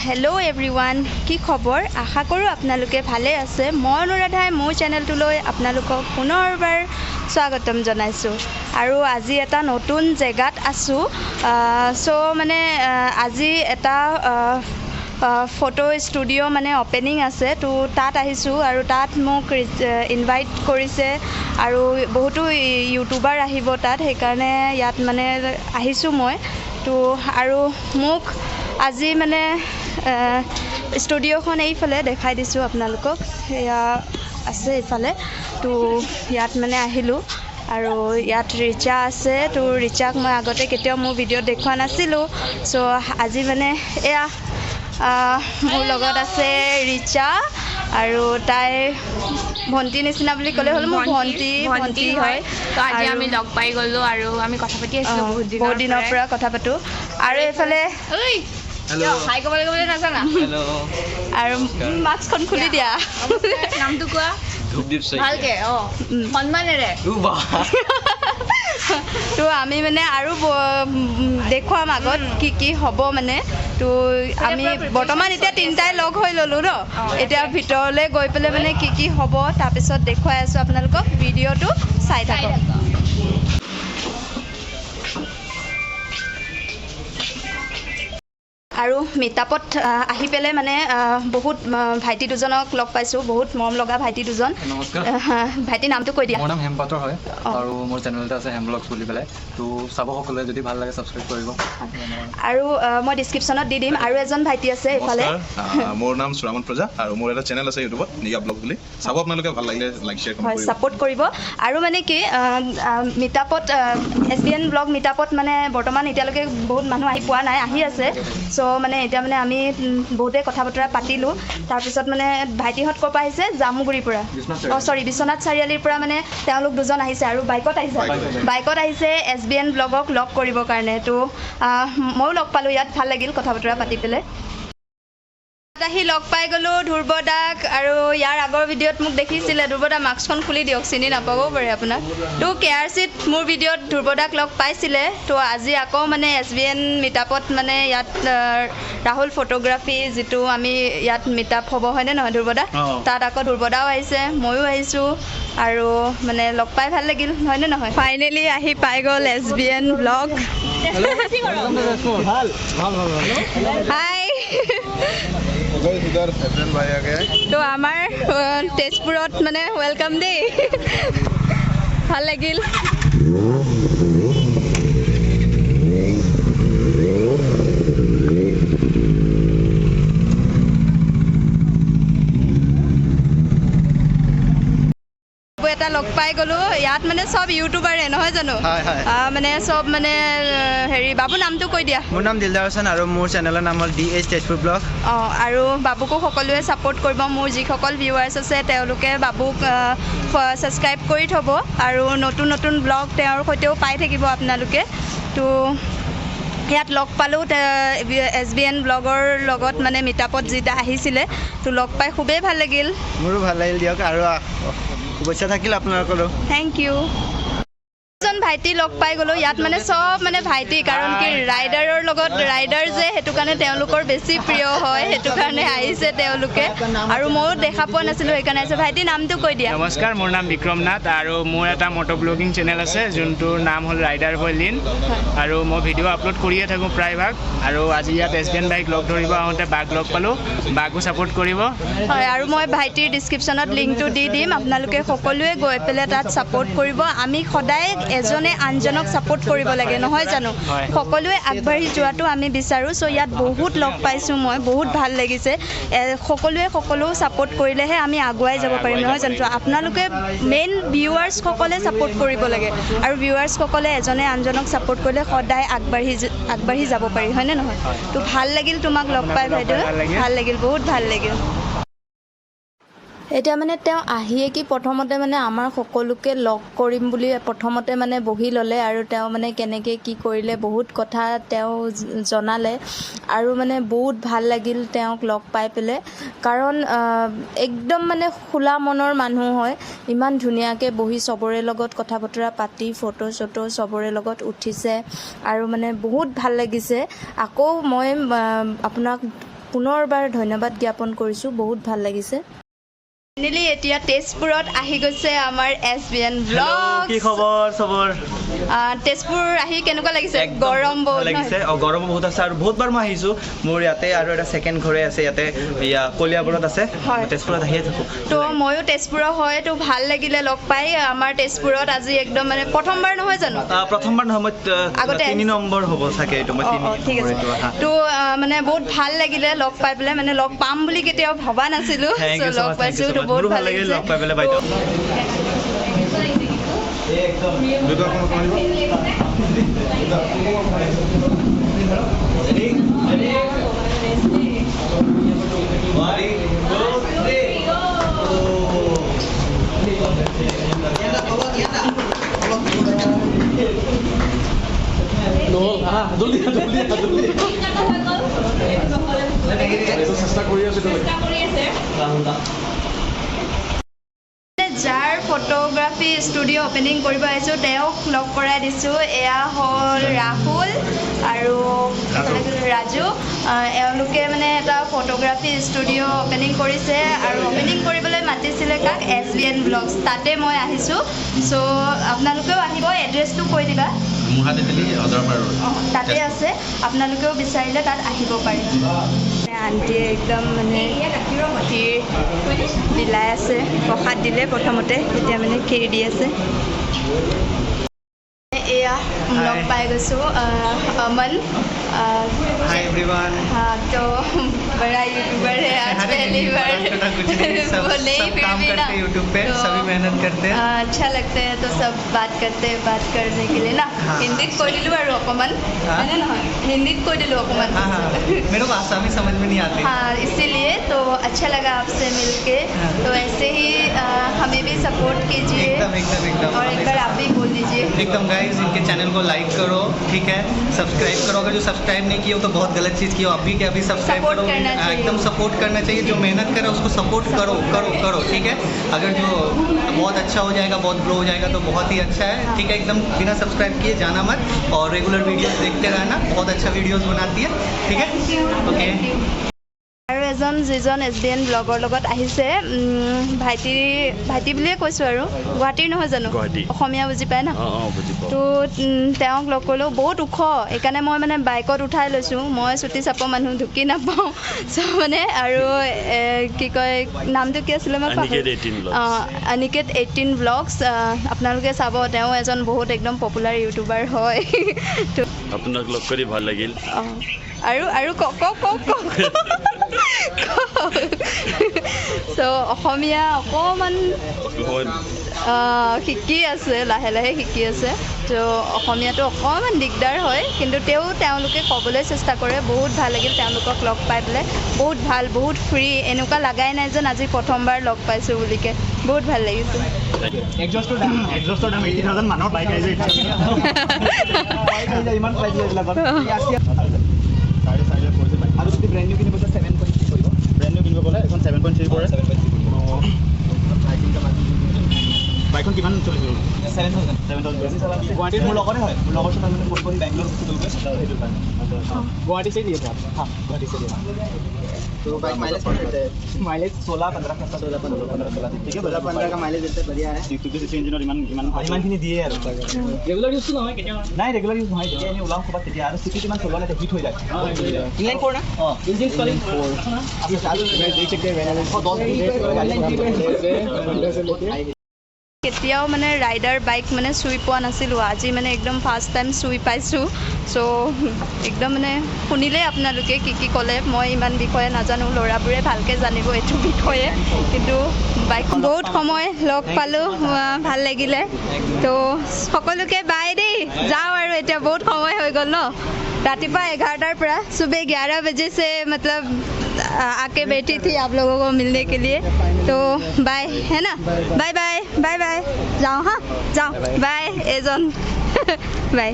Hello everyone কি খবৰ আশা কৰো আপোনালোকে ভালে আছে মই অনুৰাধাই মোৰ চেনেলটোলৈ আপোনালোকক পুনৰবাৰ স্বাগতম জনাইছো আৰু আজি এটা নতুন জেগাত আছো সো মানে আজি এটা ফটো ষ্টুডিও মানে ওপেনিং আছে তো তাত আহিছো আৰু তাত মোক ইনভাইট কৰিছে আৰু বহুতো ইউটিউবাৰ আহিব তাত সেইকাৰণে ইয়াত মানে আহিছো মই তো আৰু মোক আজি মানে ষ্টুডিওখন এইফালে দেখাই দিছোঁ আপোনালোকক সেয়া আছে এইফালে তো ইয়াত মানে আহিলোঁ আৰু ইয়াত ৰিচা আছে তো ৰিচাক মই আগতে কেতিয়াও মোৰ ভিডিঅ'ত দেখুওৱা নাছিলোঁ চ' আজি মানে এয়া মোৰ লগত আছে ৰিচা আৰু তাই ভণ্টি নিচিনা বুলি ক'লে হ'ল মোৰ ভণ্টি হয় তো আজি আমি লগ পাই গ'লোঁ আৰু আমি কথা পাতি আছিলোঁ বহুত দিনৰ পৰা কথা পাতোঁ আৰু এইফালে हेलो हाय कबले कबले नाजाना हेलो আৰু মাস্কখন খুলি দিয়া নামটো কোৱা ধূপদীপ সৈ ভালকে সন্মানেৰে তো আমি মানে আৰু দেখুৱাম আগত কি হ'ব মানে তো আমি বৰ্তমান এতিয়া তিনিটাই লগ হৈ ল'লোঁ ন এতিয়া ভিতৰলৈ গৈ পেলাই মানে কি হ'ব তাৰপিছত দেখুৱাই আছোঁ আপোনালোকক ভিডিঅ'টো চাই থাকক আৰু মিটাপত আহি পেলাই মানে বহুত ভাইটি দুজনক লগ পাইছোঁ বহুত মৰম লগা ভাইটি দুজন নমস্কাৰ ভাইটি নামটো কৈ দিয়া মোৰ নাম হেমপাতৰ হয় আৰু মোৰ চেনেল এটা আছে হেম ব্লগছ বুলি পেলাই তো চাব সকলোৱে যদি ভাল লাগে ছাবস্ক্ৰাইব কৰিব আৰু মই ডিছক্ৰিপশ্যনত দি দিম আৰু এজন ভাইটি আছে এইফালে মোৰ নাম সুৰামন প্ৰজা আৰু মোৰ এটা চেনেল আছে ইউটিউবত নিগা ব্লগ বুলি চাব আপোনালোকে ভাল লাগিলে লাইক শ্বেয়াৰ হয় ছাপোৰ্ট কৰিব আৰু মানে কি মিটাপত SBN ব্লগ মিটাপত মানে বৰ্তমান এতিয়ালৈকে বহুত মানুহ আহি পোৱা নাই আহি আছে চ' মানে এতিয়া মানে আমি বহুতে কথা বতৰা পাতিলোঁ তাৰপিছত মানে ভাইটিহঁত ক'ৰ পৰা আহিছে জামুগুৰিৰ পৰা বিশ্বনাথ চাৰিআলিৰ পৰা মানে তেওঁলোক দুজন আহিছে আৰু বাইকত আহিছে SBN ব্লগক লগ কৰিবৰ কাৰণে তো ময়ো লগ পালোঁ ইয়াত ভাল লাগিল কথা বতৰা পাতি পেলাই আহি লগ পাই গ'লোঁ ধ্ৰুৱদাক আৰু ইয়াৰ আগৰ ভিডিঅ'ত মোক দেখিছিলে ধ্ৰুৱদা মাস্কখন খুলি দিয়ক চিনি নাপাবও পাৰে আপোনাক তো KRCত মোৰ ভিডিঅ'ত ধ্ৰুৱদাক লগ পাইছিলে তো আজি আকৌ মানে SBN মিটাপত মানে ইয়াত ৰাহুল ফটোগ্ৰাফী যিটো আমি ইয়াত মিটাপ হ'ব হয়নে নহয় ধ্ৰুৱদা তাত আকৌ ধ্ৰুৱদাও আহিছে ময়ো আহিছোঁ আৰু মানে লগ পাই ভাল লাগিল হয়নে নহয় ফাইনেলি আহি পাই গ'ল SBN ব্লগ হাই তো আমাৰ তেজপুৰত মানে ৱেলকাম দেই ভাল লাগিল এটা লগ পাই গ'লোঁ ইয়াত মানে চব ইউটিউবাৰে নহয় জানো মানে চব মানে হেৰি বাবু নামটো কৈ দিয়া মোৰ নাম দিলদাৰ হোসেন আৰু মোৰ চেনেলৰ নাম হ'ল DH তেজপুৰ ব্লগ আৰু বাবুকো সকলোৱে ছাপোৰ্ট কৰিব মোৰ যিসকল ভিউৱাৰ্ছ আছে তেওঁলোকে বাবুক ছাবস্ক্ৰাইব কৰি থ'ব আৰু নতুন নতুন ব্লগ তেওঁৰ সৈতেও পাই থাকিব আপোনালোকে তো ইয়াত লগ পালোঁ SBN ব্লগৰ লগত মানে মিটাপত যেতিয়া আহিছিলে তো লগ পাই খুবেই ভাল লাগিল মোৰো ভাল লাগিল দিয়ক আৰু শুভেচ্ছা থাকিল আপোনালোকৰো থেংক ইউ এজন ভাইটি লগ পাই গ'লোঁ ইয়াত মানে চব মানে ভাইটি কাৰণ কি ৰাইডাৰৰ লগত ৰাইডাৰ যে সেইটো কাৰণে তেওঁলোকৰ বেছি প্ৰিয় হয় সেইটো কাৰণে আহিছে তেওঁলোকে আৰু ময়ো দেখা পোৱা নাছিলোঁ সেইকাৰণে আহিছে ভাইটি নামটো কৈ দিয়া নমস্কাৰ মোৰ নাম বিক্ৰম নাথ আৰু মোৰ এটা মটো ব্লগিং চেনেল আছে যোনটোৰ নাম হ'ল ৰাইডাৰ বয় লিন আৰু মই ভিডিঅ' আপলোড কৰিয়ে থাকোঁ প্ৰায়ভাগ আৰু আজি ইয়াত SBN বাইক লগ ধৰিব আহোঁতে বাক লগ পালোঁ বাকো ছাপোৰ্ট কৰিব হয় আৰু মই ভাইটিৰ ডিছক্ৰিপশ্যনত লিংকটো দি দিম আপোনালোকে সকলোৱে গৈ পেলাই তাত ছাপোৰ্ট কৰিব আমি সদায় এজনে আনজনক ছাপোৰ্ট কৰিব লাগে নহয় জানো সকলোৱে আগবাঢ়ি যোৱাটো আমি বিচাৰোঁ চ' ইয়াত বহুত লগ পাইছোঁ মই বহুত ভাল লাগিছে সকলোৱে সকলো ছাপোৰ্ট কৰিলেহে আমি আগুৱাই যাব পাৰিম নহয় জানো আপোনালোকে মেইন ভিউৱাৰ্ছসকলে ছাপোৰ্ট কৰিব লাগে আৰু ভিউৱাৰ্ছসকলে এজনে আনজনক ছাপোৰ্ট কৰিলে সদায় আগবাঢ়ি যাব পাৰি হয়নে নহয় তো ভাল লাগিল তোমাক লগ পাই বাইদেউ ভাল লাগিল বহুত ভাল লাগিল এতিয়া মানে তেওঁ আহিয়ে কি প্ৰথমতে মানে আমাৰ সকলোকে লগ কৰিম বুলি প্ৰথমতে মানে বহি ল'লে আৰু তেওঁ মানে কেনেকৈ কি কৰিলে বহুত কথা তেওঁ জনালে আৰু মানে বহুত ভাল লাগিল তেওঁক লগ পাই পেলাই কাৰণ একদম মানে খোলা মনৰ মানুহ হয় ইমান ধুনীয়াকৈ বহি চবৰে লগত কথা বতৰা পাতি ফটো চটো চবৰে লগত উঠিছে আৰু মানে বহুত ভাল লাগিছে আকৌ মই আপোনাক পুনৰবাৰ ধন্যবাদ জ্ঞাপন কৰিছোঁ বহুত ভাল লাগিছে ফাইনেলি এতিয়া তেজপুৰত আহি গৈছে আমাৰ SBN ব্লগ কি খবৰ চবৰ তেজপুৰ আহি কেনেকুৱা লাগিছে গৰম বহুত লাগিছে গৰম বহুত আছে আৰু বহুতবাৰ মই আহিছোঁ মোৰ ইয়াতে আৰু এটা ছেকেণ্ড ঘৰে আছে ইয়াতে এয়া কলিয়াবৰত আছে তেজপুৰত আহিয়ে থাকোঁ তো ময়ো তেজপুৰৰ হয় তো ভাল লাগিলে লগ পাই আমাৰ তেজপুৰত আজি একদম মানে প্ৰথমবাৰ নহয় জানো প্ৰথমবাৰ নহয় মই আগতে 3 নম্বৰ হ'ব চাগে এইটো মই ঠিক আছে তো মানে বহুত ভাল লাগিলে লগ পাই পেলাই মানে লগ পাম বুলি কেতিয়াও ভবা নাছিলোঁ লগ পাইছোঁ তো বহুত ভাল লাগিলে লগ পাই পেলাই বাইদেউ যাৰ ফটোগ্ৰাফী ষ্টুডিঅ' অপেনিং কৰিব আহিছোঁ তেওঁক লগ কৰাই দিছোঁ এয়া হ'ল ৰাহুল আৰু ৰাজু এওঁলোকে মানে এটা ফটোগ্ৰাফী ষ্টুডিঅ' অপেনিং কৰিছে আৰু অপেনিং কৰিবলৈ মাতিছিলে কাক SBN ব্লগছ তাতে মই আহিছোঁ চ' আপোনালোকেও আহিব এড্ৰেছটো কৈ দিবা তাতে আছে আপোনালোকেও বিচাৰিলে তাত আহিব পাৰিব আণ্টিয়ে একদম মানে ক্ষীৰ বিলাই আছে প্ৰসাদ দিলে প্ৰথমতে এতিয়া মানে ক্ষীৰ দি আছে এয়া লগ পাই গৈছোঁ अमन हाय एवरीवन तो बड़ा यूट्यूबर है आज पहली बार वो नहीं फिर काम भी ना करते यूट्यूब पे सभी मेहनत करते हैं अच्छा लगता है तो सब बात करते हैं बात करने के लिए ना हिंदीत কৈ দিলোঁ আৰু অকণমান হয়নে নহয় হিন্দীত কৈ দিলোঁ অকণমান मेरे को आसामी समझ में नहीं आती हाँ इसीलिए तो अच्छा लगा आपसे मिलके तो ऐसे ही हमें भी सपोर्ट कीजिए एकदम और एक बार आप भी बोल दीजिए एकदम गाइस इनके चैनल को लाइक करो ठीक है सब्सक्राइब करो अगर जो सब्सक्राइब नहीं किया हो तो बहुत गलत चीज़ की हो अभी के अभी सब्सक्राइब Support करो करना चाहिए। एकदम सपोर्ट करना चाहिए जो मेहनत करे उसको सपोर्ट करो ठीक है अगर जो बहुत अच्छा हो जाएगा बहुत ग्रो हो जाएगा तो बहुत ही अच्छा है ठीक है एकदम बिना सब्सक्राइब किए जाना मत और रेगुलर वीडियोस देखते रहना बहुत अच्छा वीडियोस बनाती है ठीक है ओके আৰু এজন যিজন SBN ব্লগৰ লগত আহিছে ভাইটি বুলিয়ে কৈছোঁ আৰু গুৱাহাটীৰ নহয় জানো অসমীয়া বুজি পায় ন তো তেওঁক লগ কৰিলোঁ বহুত ওখ সেইকাৰণে মই মানে বাইকত উঠাই লৈছোঁ মই চুটি চাপৰ মানুহ ঢুকি নাপাওঁ চ' মানে আৰু কি কয় নামটো কি আছিলে মই অনিকেত 18 ব্লগছ আপোনালোকে চাব তেওঁ এজন বহুত একদম পপুলাৰ ইউটিউবাৰ হয় তো আপোনাক লগ কৰি ভাল লাগিল আৰু কওক চ' অসমীয়া অকণমান শিকি আছে লাহে লাহে শিকি আছে তো অসমীয়াটো অকণমান দিগদাৰ হয় কিন্তু তেওঁলোকে ক'বলৈ চেষ্টা কৰে বহুত ভাল লাগিল তেওঁলোকক লগ পাই পেলাই বহুত ভাল বহুত ফ্ৰী এনেকুৱা লাগাই নাই যেন আজি প্ৰথমবাৰ লগ পাইছোঁ বুলিকে বহুত ভাল লাগিছে এক্সজষ্টৰ দাম 80,000 মানুহৰ বাইক আহিছে ইমান প্ৰাইজ এইবিলাকত আৰু যদি ব্ৰেণ্ড নিউ কিনিব 7.3 পৰিব ব্ৰেণ্ড নিউ কিনিব গ'লে এখন 7.3 পৰে বাইকখন কিমান চলিব 7,000 গুৱাহাটীত মোৰ লগতে হয় মোৰ লগৰ ছোৱালী ফোন কৰি বেংগলোৰ সেইটো गुवाहाटी से लिए थे आप हाँ गुवाहाटी से लिए तो बाइक माइलेज माइलेज 16-15 ठीक है 16-15 का माइलेज देते बढ़िया है क्योंकि सिक्स इंजन और इमानखिनि দিয়ে আৰু ৰেগুলাৰ ইউজ নহয় কেতিয়া নাই ৰেগুলাৰ ইউজ নহয় যেতিয়া এনে ওলাও ক'ৰবাত তেতিয়া আৰু সিটি কিমান চলোৱা নাই হিট হৈ যায় ইনলাইন 4 না ইঞ্জিন স্কলিং 4 আপনি চালু দেখ सकते हैं मैंने কেতিয়াও মানে ৰাইডাৰ বাইক মানে চুই পোৱা নাছিলোঁ আজি মানে একদম ফাৰ্ষ্ট টাইম চুই পাইছোঁ চ' একদম মানে শুনিলেই আপোনালোকে কি ক'লে মই ইমান বিষয়ে নাজানো ল'ৰাবোৰে ভালকৈ জানিব এইটো বিষয়ে কিন্তু বাইক বহুত সময় লগ পালোঁ ভাল লাগিলে তো সকলোকে বাই দেই যাওঁ আৰু এতিয়া বহুত সময় হৈ গ'ল ন रातिपुआ 11टार पर सुबह 11 बजे से मतलब आके बैठी थी आप लोगों को मिलने के लिए तो बाय है ना बाय बाय बाय बाय जाओ हाँ जाओ बाय एजन बाय